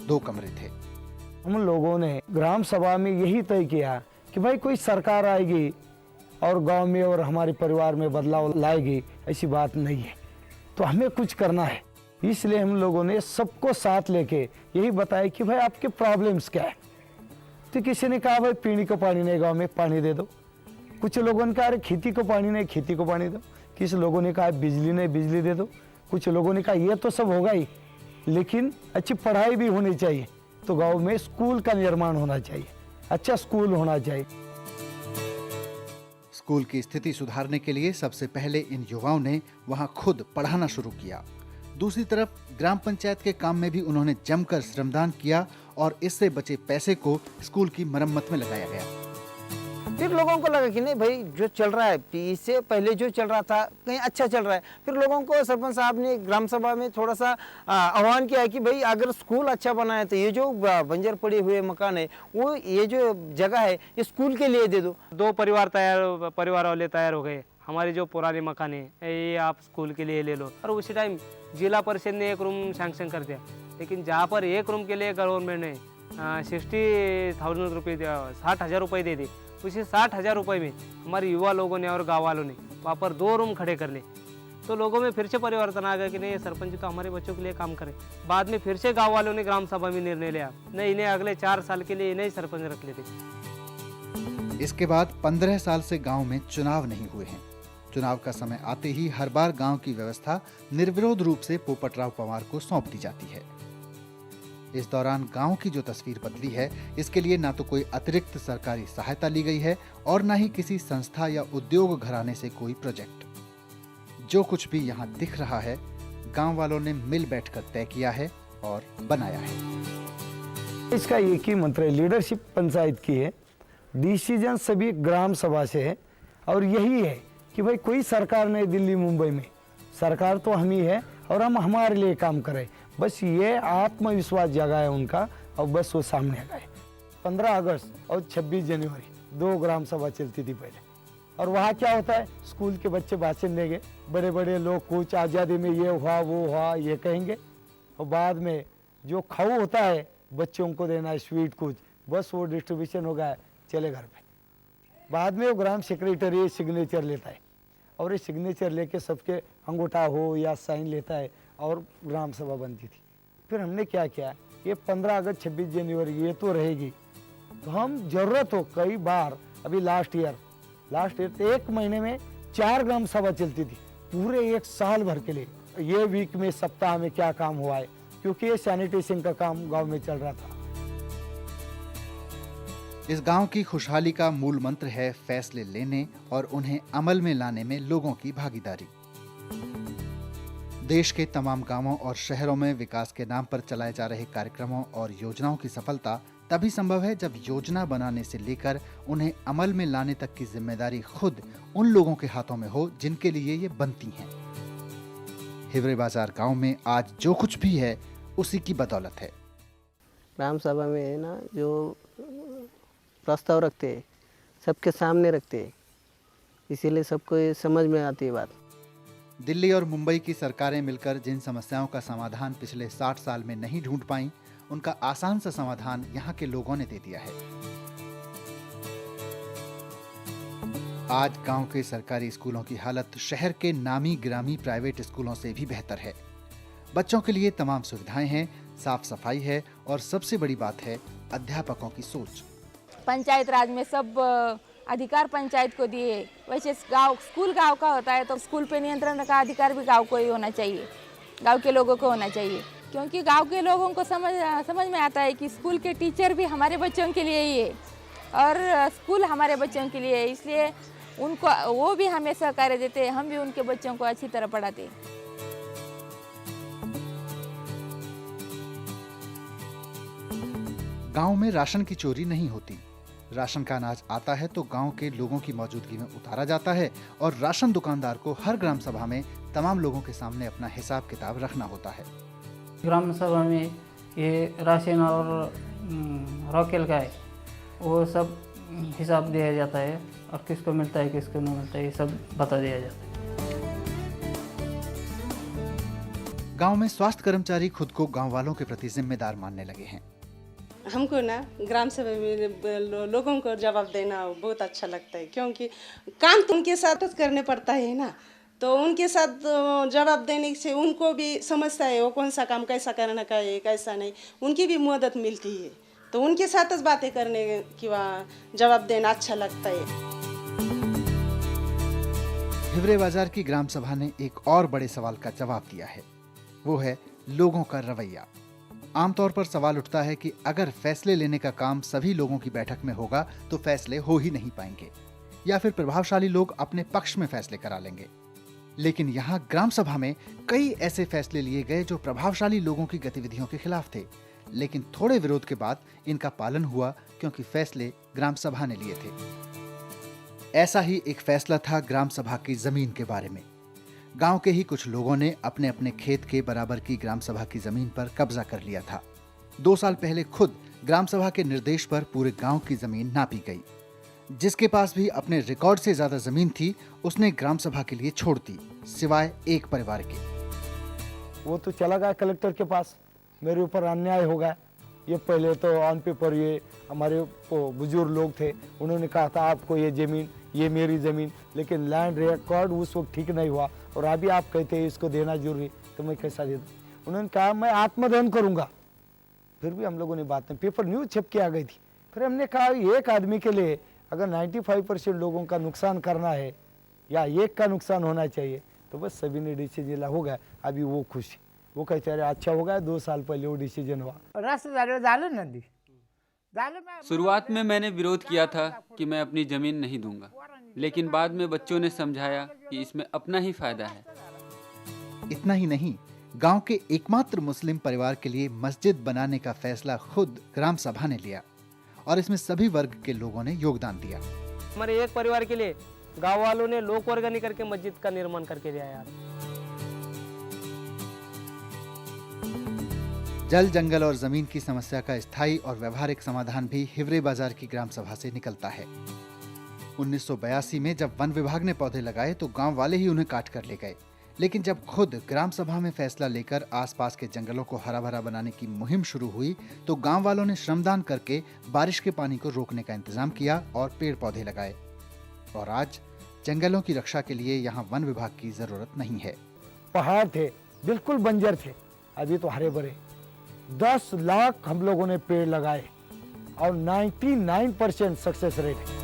2 कमरे थे। हम लोगों ने ग्राम सभा में यही तय किया कि भाई कोई सरकार आएगी और गांव में और हमारे परिवार में बदलाव लाएगी, ऐसी बात नहीं है। तो हमें कुछ करना है, इसलिए हम लोगों ने सबको साथ लेके यही बताया कि भाई आपके प्रॉब्लम्स क्या है। तो किसी ने कहा भाई पीने को पानी नहीं, गांव में पानी दे दो। कुछ लोगों ने कहा अरे खेती को पानी नहीं, खेती को पानी दो। किसी लोगों ने कहा बिजली नहीं, बिजली दे दो। कुछ लोगों ने कहा ये तो सब होगा ही, लेकिन अच्छी पढ़ाई भी होनी चाहिए। तो गांव में स्कूल का निर्माण होना चाहिए, अच्छा स्कूल होना चाहिए। स्कूल की स्थिति सुधारने के लिए सबसे पहले इन युवाओं ने वहां खुद पढ़ाना शुरू किया। दूसरी तरफ ग्राम पंचायत के काम में भी उन्होंने जमकर श्रमदान किया और इससे बचे पैसे को स्कूल की मरम्मत में लगाया गया। फिर लोगों को लगा कि नहीं भाई जो चल रहा है, इससे पहले जो चल रहा था कहीं अच्छा चल रहा है। फिर लोगों को सरपंच साहब ने ग्राम सभा में थोड़ा सा आह्वान किया कि भाई अगर स्कूल अच्छा बना है तो ये जो बंजर पड़े हुए मकान है वो ये जो जगह है ये स्कूल के लिए दे दो। 2 परिवार वाले तैयार हो गए। हमारी जो पुराने मकान है ये आप स्कूल के लिए ले लो। और उसी टाइम जिला परिषद ने 1 रूम सैंक्शन कर दिया, लेकिन जहाँ पर 1 रूम के लिए गवर्नमेंट ने 60,000 रुपये 60,000 रुपये दे दी, उसी 60,000 रुपये में हमारे युवा लोगों ने और गाँव वालों ने वहाँ पर 2 रूम खड़े कर ले। तो लोगों में फिर से परिवर्तन आ गया कि नहीं ये सरपंच तो हमारे बच्चों के लिए काम करे। बाद में फिर से गाँव वालों ने ग्राम सभा में निर्णय लिया, नहीं इन्हें अगले 4 साल के लिए इन्हें सरपंच रख लेते। इसके बाद 15 साल से गांव में चुनाव नहीं हुए हैं। चुनाव का समय आते ही हर बार गांव की व्यवस्था निर्विरोध रूप से पोपटराव पवार को सौंप दी जाती है। इस दौरान गांव की जो तस्वीर बदली है, इसके लिए ना तो कोई अतिरिक्त सरकारी सहायता ली गई है और ना ही किसी संस्था या उद्योग घराने से कोई प्रोजेक्ट। जो कुछ भी यहाँ दिख रहा है गांव वालों ने मिल बैठकर तय किया है और बनाया है। इसका एक ही मंत्र है, लीडरशिप पंचायत की है, डिसीजन सभी ग्राम सभा से है। और यही है कि भाई कोई सरकार नहीं दिल्ली मुंबई में, सरकार तो हम ही है और हम हमारे लिए काम करें। बस ये आत्मविश्वास जगाए उनका और बस वो सामने गए। 15 अगस्त और 26 जनवरी 2 ग्राम सभा चलती थी पहले। और वहाँ क्या होता है, स्कूल के बच्चे भाषण देंगे, बड़े बड़े लोग कुछ आज़ादी में ये हुआ वो हुआ ये कहेंगे, और बाद में जो खाऊ होता है बच्चों को देना है स्वीट कुछ, बस वो डिस्ट्रीब्यूशन हो गया, चले घर पे। बाद में वो ग्राम सेक्रेटरी सिग्नेचर लेता है और ये सिग्नेचर लेके सबके अंगूठा हो या साइन लेता है और ग्राम सभा बनती थी। फिर हमने क्या किया, ये 15 अगस्त 26 जनवरी ये तो रहेगी, तो हम जरूरत हो कई बार, अभी लास्ट ईयर तो 1 महीने में 4 ग्राम सभा चलती थी पूरे 1 साल भर के लिए। ये वीक में सप्ताह में क्या काम हुआ है, क्योंकि ये सैनिटेशन का काम गाँव में चल रहा था। इस गांव की खुशहाली का मूल मंत्र है फैसले लेने और उन्हें अमल में लाने में लोगों की भागीदारी। देश के तमाम गांवों और शहरों में विकास के नाम पर चलाए जा रहे कार्यक्रमों और योजनाओं की सफलता तभी संभव है जब योजना बनाने से लेकर उन्हें अमल में लाने तक की जिम्मेदारी खुद उन लोगों के हाथों में हो जिनके लिए ये बनती हैं। हिवरे बाजार गांव में आज जो कुछ भी है उसी की बदौलत है। ग्राम सभा में है ना जो प्रस्ताव रखते हैं सबके सामने रखते हैं, इसीलिए सबको ये समझ में आती है बात। दिल्ली और मुंबई की सरकारें मिलकर जिन समस्याओं का समाधान पिछले 60 साल में नहीं ढूंढ पाईं, उनका आसान सा समाधान यहाँ के लोगों ने दे दिया है। आज गांव के सरकारी स्कूलों की हालत शहर के नामी ग्रामी प्राइवेट स्कूलों से भी बेहतर है। बच्चों के लिए तमाम सुविधाएं हैं, साफ सफाई है और सबसे बड़ी बात है अध्यापकों की सोच। पंचायत राज में सब अधिकार पंचायत को दिए, वैसे स्कूल गांव का होता है तो स्कूल पे नियंत्रण का अधिकार भी गांव को ही होना चाहिए, गांव के लोगों को होना चाहिए। क्योंकि गांव के लोगों को समझ में आता है कि स्कूल के टीचर भी हमारे बच्चों के लिए ही है और स्कूल हमारे बच्चों के लिए है, इसलिए उनको वो भी हमें सहकार्य देते हैं, हम भी उनके बच्चों को अच्छी तरह पढ़ाते हैं। गांव में राशन की चोरी नहीं होती। राशन का अनाज आता है तो गांव के लोगों की मौजूदगी में उतारा जाता है और राशन दुकानदार को हर ग्राम सभा में तमाम लोगों के सामने अपना हिसाब किताब रखना होता है। ग्राम सभा में ये राशन और रॉकेल का है वो सब हिसाब दिया जाता है और किसको मिलता है किसको नहीं मिलता है ये सब बता दिया जाता है। गांव में स्वास्थ्य कर्मचारी खुद को गांव वालों के प्रति जिम्मेदार मानने लगे हैं। हमको ना ग्राम सभा में लोगों को जवाब देना बहुत अच्छा लगता है, क्योंकि काम तो उनके साथ करने पड़ता है ना, तो उनके साथ जवाब देने से उनको भी समझता है वो कौन सा काम कैसा करना का है कैसा नहीं, उनकी भी मदद मिलती है, तो उनके साथ बातें करने की जवाब देना अच्छा लगता है। हिवरे बाजार की ग्राम सभा ने एक और बड़े सवाल का जवाब दिया है, वो है लोगों का रवैया। आमतौर पर सवाल उठता है कि अगर फैसले लेने का काम सभी लोगों की बैठक में होगा तो फैसले हो ही नहीं पाएंगे, या फिर प्रभावशाली लोग अपने पक्ष में फैसले करा लेंगे। लेकिन यहाँ ग्राम सभा में कई ऐसे फैसले लिए गए जो प्रभावशाली लोगों की गतिविधियों के खिलाफ थे, लेकिन थोड़े विरोध के बाद इनका पालन हुआ क्योंकि फैसले ग्राम सभा ने लिए थे। ऐसा ही एक फैसला था ग्राम सभा की जमीन के बारे में। गांव के ही कुछ लोगों ने अपने अपने खेत के बराबर की ग्राम सभा की जमीन पर कब्जा कर लिया था। 2 साल पहले खुद ग्राम सभा के निर्देश पर पूरे गांव की जमीन नापी गई। जिसके पास भी अपने रिकॉर्ड से ज्यादा जमीन थी उसने ग्राम सभा के लिए छोड़ दी, सिवाय एक परिवार के। वो तो चला गया कलेक्टर के पास, मेरे ऊपर अन्याय हो गया। ये पहले तो ऑन पेपर ये हमारे बुजुर्ग लोग थे, उन्होंने कहा था आपको ये ज़मीन, ये मेरी ज़मीन, लेकिन लैंड रिकॉर्ड उस वक्त ठीक नहीं हुआ और अभी आप कहते हैं इसको देना जरूरी, तो मैं कैसा दे दूँ। उन्होंने कहा मैं आत्मदहन करूँगा। फिर भी हम लोगों ने बात नहीं, पेपर न्यूज़ छप के आ गई थी। फिर हमने कहा एक आदमी के लिए अगर 95% लोगों का नुकसान करना है या एक का नुकसान होना चाहिए, तो बस सभी ने डिसीजन हो गया। अभी वो खुश, वो कहते अरे अच्छा हो गया 2 साल पहले वो डिसीजन हुआ। शुरुआत में मैंने विरोध किया था कि मैं अपनी जमीन नहीं दूंगा, लेकिन बाद में बच्चों ने समझाया कि इसमें अपना ही फायदा है। इतना ही नहीं, गांव के एकमात्र मुस्लिम परिवार के लिए मस्जिद बनाने का फैसला खुद ग्राम सभा ने लिया और इसमें सभी वर्ग के लोगों ने योगदान दिया। हमारे एक परिवार के लिए गांव वालों ने लोक वर्गनी करके मस्जिद का निर्माण करके दिया यार। जल, जंगल और जमीन की समस्या का स्थायी और व्यवहारिक समाधान भी हिवरे बाजार की ग्राम सभा से निकलता है। 1982 में जब वन विभाग ने पौधे लगाए तो गांव वाले ही उन्हें काट कर ले गए, लेकिन जब खुद ग्राम सभा में फैसला लेकर आसपास के जंगलों को हरा भरा बनाने की मुहिम शुरू हुई तो गांव वालों ने श्रमदान करके बारिश के पानी को रोकने का इंतजाम किया और पेड़ पौधे लगाए। और आज जंगलों की रक्षा के लिए यहाँ वन विभाग की जरूरत नहीं है। पहाड़ थे बिल्कुल बंजर थे, अभी तो हरे भरे। 10 लाख हम लोगों ने पेड़ लगाए और 99% सक्सेस रेट है।